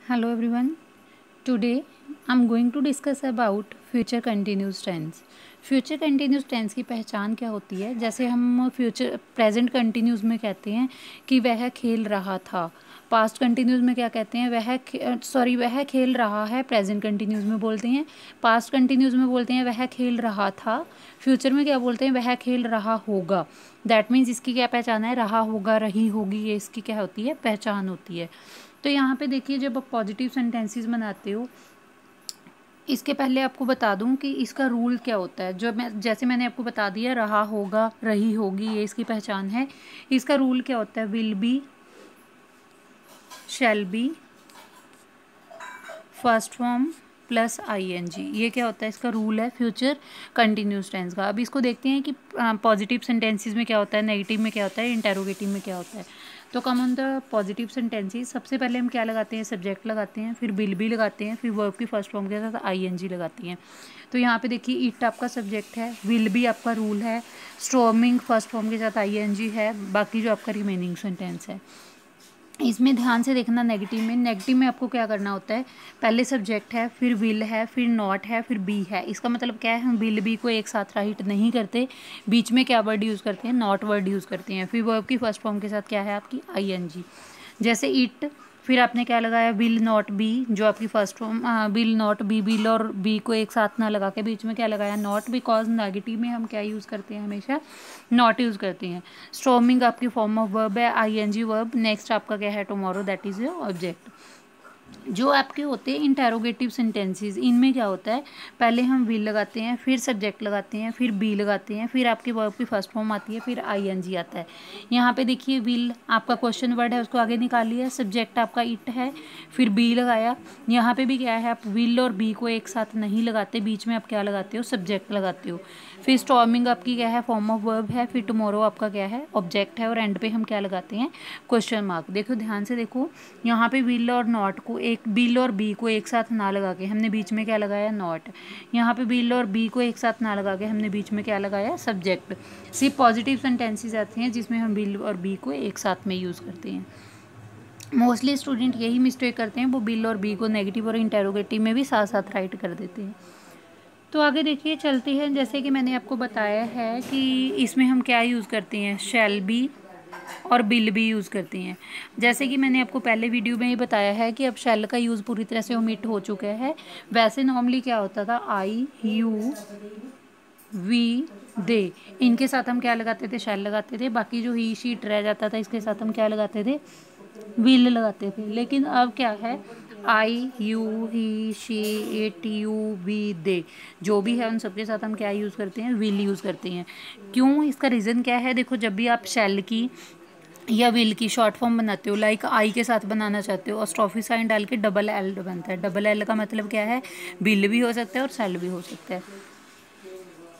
Hello everyone. Today I'm going to discuss about future continuous tense. Future continuous tense की पहचान क्या होती है? जैसे हम फ्यूचर प्रेजेंट कंटिन्यूस में कहते हैं कि वह खेल रहा था। पास्ट कंटिन्यूस में क्या कहते हैं? वह खेल रहा है। प्रेजेंट कंटिन्यूस में बोलते हैं। पास्ट कंटिन्यूस में बोलते हैं वह खेल रहा था। फ्यूचर में क्या बोलते हैं? वह खेल रहा होगा। दैट मीन्स इसकी क्या पहचान है? रहा होगा, रही होगी, ये इसकी क्या होती है? पहचान होती है। तो यहाँ पे देखिए, जब आप पॉजिटिव सेंटेंसेस बनाते हो, इसके पहले आपको बता दूं कि इसका रूल क्या होता है। जैसे मैंने आपको बता दिया, रहा होगा, रही होगी, ये इसकी पहचान है। इसका रूल क्या होता है? Will be, shall be, first form plus ING। ये क्या होता है? इसका रूल है फ्यूचर कंटिन्यूस टेंस का। अब इसको देखते हैं कि पॉजिटिव सेंटेंसेस में क्या होता है, नेगेटिव में क्या होता है, इंटेरोगेटिव में क्या होता है। तो come on the positive sentences, सबसे पहले हम क्या लगाते हैं? सब्जेक्ट लगाते हैं, फिर विल बी लगाते हैं, फिर वर्ब की फर्स्ट फॉर्म के साथ ING लगाती हैं। तो यहाँ पे देखिए, इट आपका सब्जेक्ट है, विल बी आपका रूल है, स्टॉर्मिंग फर्स्ट फॉर्म के साथ ING है, बाकी जो आपका रिमेनिंग सेंटेंस है। इसमें ध्यान से देखना, नेगेटिव में आपको क्या करना होता है? पहले सब्जेक्ट है, फिर विल है, फिर नॉट है, फिर बी है। इसका मतलब क्या है? हम विल बी को एक साथ राइट नहीं करते, बीच में क्या वर्ड यूज़ करते हैं? नॉट वर्ड यूज़ करते हैं। फिर वर्ब की फर्स्ट फॉर्म के साथ क्या है आपकी? ING। जैसे इट, फिर आपने क्या लगाया? विल नॉट बी, जो आपकी first form will not be, will और बी को एक साथ ना लगा के बीच में क्या लगाया? नॉट, बिकॉज नेगेटिव में हम क्या यूज़ करते हैं? हमेशा नॉट यूज़ करते हैं। स्टॉर्मिंग आपकी फॉर्म ऑफ वर्ब है, ING वर्ब। नेक्स्ट आपका क्या है? Tomorrow, that is your object. जो आपके होते हैं इंटेरोगेटिव सेंटेंसेस, इनमें क्या होता है? पहले हम विल लगाते हैं, फिर सब्जेक्ट लगाते हैं, फिर बी लगाते हैं, फिर आपके वर्ब की फर्स्ट फॉर्म आती है, फिर ING आता है। यहाँ पे देखिए, विल आपका क्वेश्चन वर्ड है, उसको आगे निकालिए। सब्जेक्ट आपका इट है, फिर बी लगाया। यहाँ पे भी क्या है? आप विल और बी को एक साथ नहीं लगाते, बीच में आप क्या लगाते हो? सब्जेक्ट लगाते हो। फिर स्टॉर्मिंग आपकी क्या है? फॉर्म ऑफ वर्ब है। फिर टुमारो आपका क्या है? ऑब्जेक्ट है। और एंड पे हम क्या लगाते हैं? Question mark. देखो ध्यान से देखो, यहाँ पे विल और नॉट को विल और बी को एक साथ ना लगा के हमने बीच में क्या लगाया? नॉट। यहाँ पे विल और बी को एक साथ ना लगा के हमने बीच में क्या लगाया? सब्जेक्ट। सिर्फ पॉजिटिव सेंटेंसेस आते हैं जिसमें हम विल और बी को एक साथ में यूज़ करते हैं। मोस्टली स्टूडेंट यही मिस्टेक करते हैं, वो विल और बी को नेगेटिव और इंटेरोगेटिव में भी साथ साथ राइट कर देते हैं। तो आगे देखिए, चलती है। जैसे कि मैंने आपको बताया है कि इसमें हम क्या यूज़ करते हैं? शैल बी और विल भी यूज़ करती हैं। जैसे कि मैंने आपको पहले वीडियो में ही बताया है कि अब शैल का यूज़ पूरी तरह से ओमिट हो चुका है। वैसे नॉर्मली क्या होता था? आई, यू, वी, दे, इनके साथ हम क्या लगाते थे? शैल लगाते थे। बाकी जो ही शीट रह जाता था, इसके साथ हम क्या लगाते थे? विल लगाते थे। लेकिन अब क्या है? I, you, he, she, it, you, we, they, जो भी है उन सबके साथ हम क्या यूज़ करते हैं? विल यूज़ करते हैं। क्यों? इसका रीज़न क्या है? देखो, जब भी आप शैल की या विल की शॉर्ट फॉर्म बनाते हो, लाइक आई के साथ बनाना चाहते हो, और स्टॉफी साइन डाल के डबल एल बनता है। डबल एल का मतलब क्या है? विल भी हो सकता है और सेल भी हो सकता है।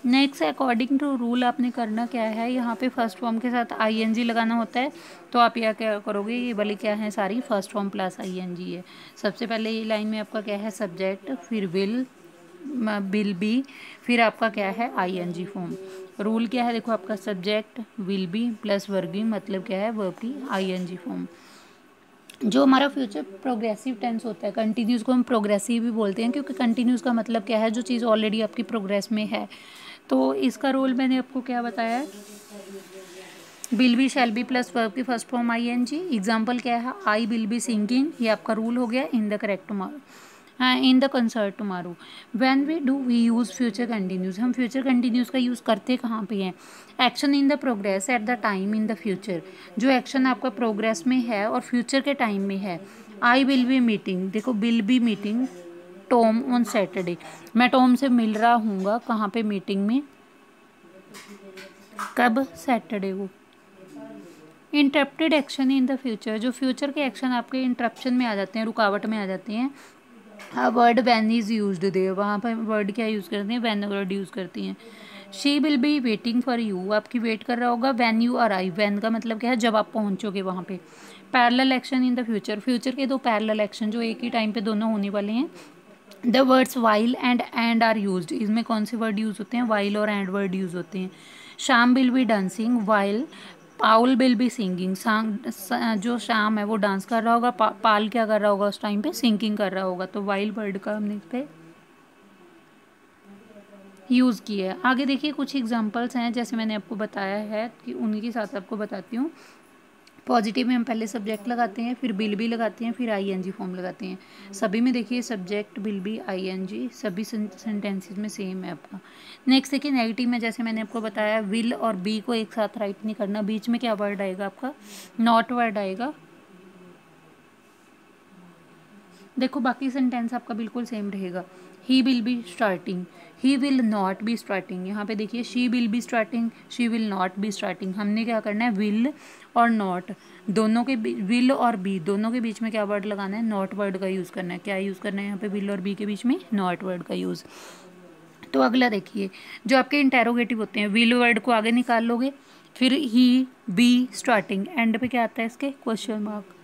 नेक्स्ट, अकॉर्डिंग टू रूल आपने करना क्या है? यहाँ पे फर्स्ट फॉर्म के साथ ING लगाना होता है। तो आप यह क्या करोगे? ये वाली क्या है? सारी फर्स्ट फॉर्म प्लस ING है। सबसे पहले ये लाइन में आपका क्या है? सब्जेक्ट, फिर विल बी, फिर आपका क्या है? ING form. रूल क्या है? देखो, आपका subject, will be plus verb B, मतलब क्या है? वर्ब की ING फॉर्म। जो हमारा फ्यूचर प्रोग्रेसिव टेंस होता है, कंटिन्यूस को हम प्रोग्रेसिव भी बोलते हैं, क्योंकि कंटिन्यूस का मतलब क्या है? जो चीज़ ऑलरेडी आपकी प्रोग्रेस में है। तो इसका रोल मैंने आपको क्या बताया है? Will be, shall be plus verb की फर्स्ट फॉर्म ING। एग्जाम्पल क्या है? आई विल बी सिंगिंग, ये आपका रूल हो गया। इन द करेक्ट टुमारो, हाँ, in the concert tomorrow. When we do we use future continuous, हम फ्यूचर कंटिन्यूस का यूज़ करते कहाँ पे हैं? Action in the progress at the time in the future, जो एक्शन आपका प्रोग्रेस में है और फ्यूचर के टाइम में है। आई विल बी मीटिंग, देखो, will be meeting Tom on Saturday, मैं टॉम से मिल रहा हूँगा, कहाँ पे? मीटिंग में। कब? सैटरडे को। Interrupted action in the future, जो फ्यूचर के एक्शन आपके इंटरप्शन में आ जाते हैं, रुकावट में आ जाते हैं। वर्ड वैन इज़ यूज्ड दे, वहाँ पर वर्ड क्या यूज़ करते हैं? वैन वर्ड यूज़ करती हैं। She will be waiting for you, आपकी वेट कर रहा होगा। वैन यू अराइव, वैन का मतलब क्या है? जब आप पहुँचोगे वहाँ पे। Parallel action in the future, future के दो पैरेलल एक्शन जो एक ही टाइम पे दोनों होने वाले हैं। The words while and are used, इसमें कौन से वर्ड यूज़ होते हैं? वाइल और एंड वर्ड यूज़ होते हैं। शाम will be dancing while Paul will be singing, जो शाम है वो डांस कर रहा होगा, पाल क्या कर रहा होगा उस टाइम पे, सिंगिंग कर रहा होगा। तो वाइल वर्ड का हमने इस पे यूज़ किया है। आगे देखिए कुछ एग्जांपल्स हैं, जैसे मैंने आपको बताया है कि उनके साथ आपको बताती हूँ। पॉजिटिव में हम पहले सब्जेक्ट लगाते हैं, फिर विल बी लगाते हैं, फिर आईएनजी फॉर्म लगाते हैं। सभी में देखिए सब्जेक्ट, विल बी, आईएनजी सभी सेंटेंसेस में सेम है आपका। नेक्स्ट देखिए नेगेटिव में, जैसे मैंने आपको बताया विल और बी को एक साथ राइट नहीं करना, बीच में क्या वर्ड आएगा आपका, नॉट वर्ड आएगा। देखो बाकी सेंटेंस आपका बिल्कुल सेम रहेगा। ही will be starting, he will not be starting. यहाँ पे देखिए she will be starting, she will not be starting. हमने क्या करना है, विल और नॉट दोनों के, विल और बी दोनों के बीच में क्या वर्ड लगाना है, नॉट वर्ड का यूज़ करना है। क्या यूज़ करना है यहाँ पे, विल और बी के बीच में नॉट वर्ड का यूज़। तो अगला देखिए, जो आपके इंटेरोगेटिव होते हैं, विल वर्ड को आगे निकाल लोगे, फिर ही, बी, स्टार्टिंग, एंड पे क्या आता है इसके, क्वेश्चन मार्क।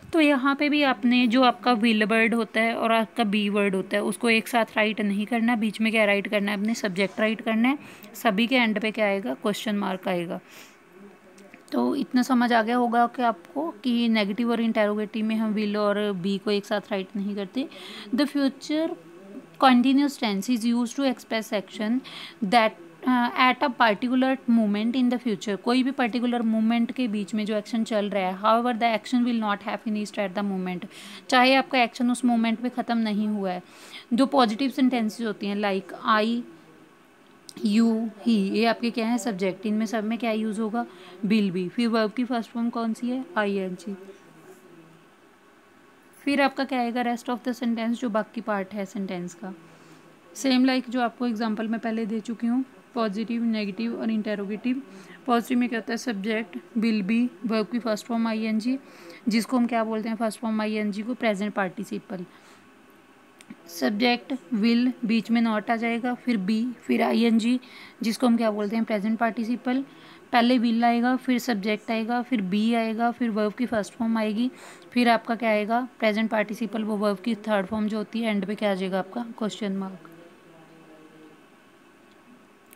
तो यहाँ पे भी आपने जो आपका विल वर्ड होता है और आपका बी वर्ड होता है उसको एक साथ राइट नहीं करना, बीच में क्या राइट करना है, अपने सब्जेक्ट राइट करना है। सभी के एंड पे क्या आएगा, क्वेश्चन मार्क आएगा। तो इतना समझ आ गया होगा कि आपको कि नेगेटिव और इंटेरोगेटिव में हम विल और बी को एक साथ राइट नहीं करते। The future continuous tense is used to express action that at a particular moment in the future। कोई भी particular moment के बीच में जो एक्शन चल रहा है, however the action will not have finished at the moment, चाहे आपका एक्शन उस मोमेंट पे ख़त्म नहीं हुआ है। जो पॉजिटिव सेंटेंसेस होती हैं लाइक आई, यू, ही, ये आपके क्या है, सब्जेक्ट। इनमें सब में क्या यूज़ होगा, विल बी। फिर वर्ब की फर्स्ट फॉर्म कौन सी है, आईएनजी। फिर आपका क्या आएगा, रेस्ट ऑफ द सेंटेंस, जो बाकी पार्ट है सेंटेंस का। सेम लाइक जो आपको एग्जांपल मैं पहले दे चुकी हूँ, पॉजिटिव, नेगेटिव और इंटेरोगेटिव। पॉजिटिव में क्या होता है, सब्जेक्ट, विल बी, वर्ब की फर्स्ट फॉर्म आईएनजी, जिसको हम क्या बोलते हैं, फर्स्ट फॉर्म आईएनजी को प्रेजेंट पार्टिसिपल। सब्जेक्ट, विल, बीच में नॉट आ जाएगा, फिर बी, फिर आईएनजी, जिसको हम क्या बोलते हैं, प्रेजेंट पार्टिसिपल। पहले विल आएगा, फिर सब्जेक्ट आएगा, फिर बी आएगा, फिर वर्ब की फर्स्ट फॉर्म आएगी, फिर आपका क्या आएगा, प्रेजेंट पार्टिसिपल, वो वर्ब की थर्ड फॉर्म जो होती है, एंड पे क्या आ जाएगा आपका, क्वेश्चन मार्क।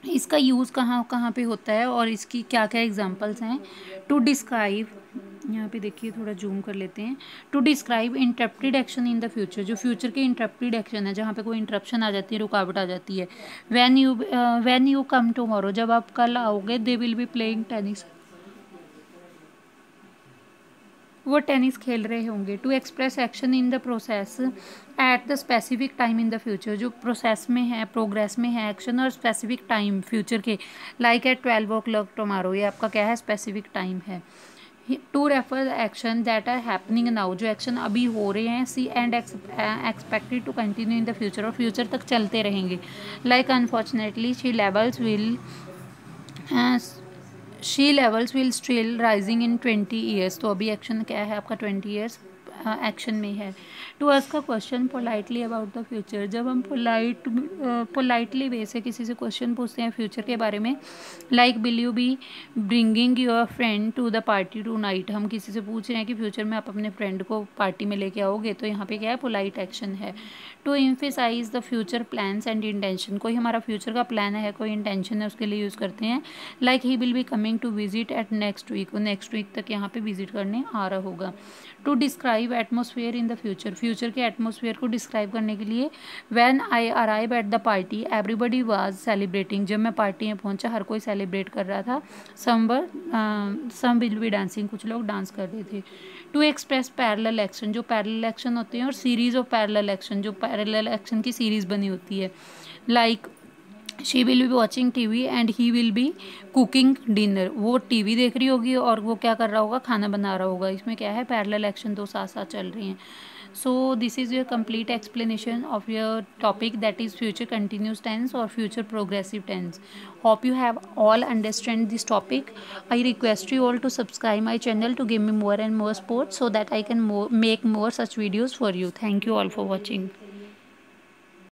इसका यूज़ कहाँ कहाँ पे होता है और इसकी क्या क्या एग्जांपल्स हैं। टू डिस्क्राइब, यहाँ पे देखिए थोड़ा जूम कर लेते हैं। To describe interrupted action in the future, जो फ्यूचर के इंटरप्टेड एक्शन है, जहाँ पे कोई इंटरप्शन आ जाती है, रुकावट आ जाती है। व्हेन यू कम टुमारो, जब आप कल आओगे, they will be playing tennis, वो टेनिस खेल रहे होंगे। To express action in the process at the specific time in the future, जो प्रोसेस में है, प्रोग्रेस में है एक्शन, और स्पेसिफिक टाइम फ्यूचर के, लाइक एट 12 o'clock टुमारो, ये आपका क्या है, स्पेसिफिक टाइम है। To refer action that are happening now, जो एक्शन अभी हो रहे हैं, see and expected to continue in the future, और फ्यूचर तक चलते रहेंगे। Like unfortunately she levels will still rising in 20 years. तो अभी एक्शन क्या है आपका, 20 ईयर्स एक्शन में है। To ask a question politely about the future, जब हम पोलाइटली वे से किसी से क्वेश्चन पूछते हैं फ्यूचर के बारे में, like will you be bringing your friend to the party tonight, हम किसी से पूछ रहे हैं कि फ्यूचर में आप अपने फ्रेंड को पार्टी में लेके आओगे, तो यहाँ पे क्या है, पोलाइट एक्शन है। To emphasize the future plans and intention, कोई हमारा फ्यूचर का प्लान है, कोई इंटेंशन है, उसके लिए यूज़ करते हैं। Like he will be coming to visit at next week, वो नेक्स्ट वीक तक यहाँ पे विजिट करने आ रहा होगा। To describe atmosphere in the future, future के एटमोसफियर को डिस्क्राइब करने के लिए, when I arrive at the party everybody was celebrating, जब मैं पार्टी में पहुंचा हर कोई सेलिब्रेट कर रहा था। सम विल बी डांसिंग, कुछ लोग डांस कर रहे थे। टू एक्सप्रेस पैरेलल एक्शन, जो पैरेलल एक्शन होते हैं, और सीरीज ऑफ पैरेलल एक्शन, जो पैरेलल एक्शन की सीरीज बनी होती है, like she will be watching TV and he will B cooking dinner, वो टीवी देख रही होगी और वो क्या कर रहा होगा, खाना बना रहा होगा। इसमें क्या है, पैरेलल एक्शन दो साथ साथ चल रही हैं। So this is your complete explanation of your topic, that is future continuous tense और future progressive tense. Hope you have all understand this topic. I request you all to subscribe my channel to give me more and more support so that I can make more such videos for you. Thank you all for watching.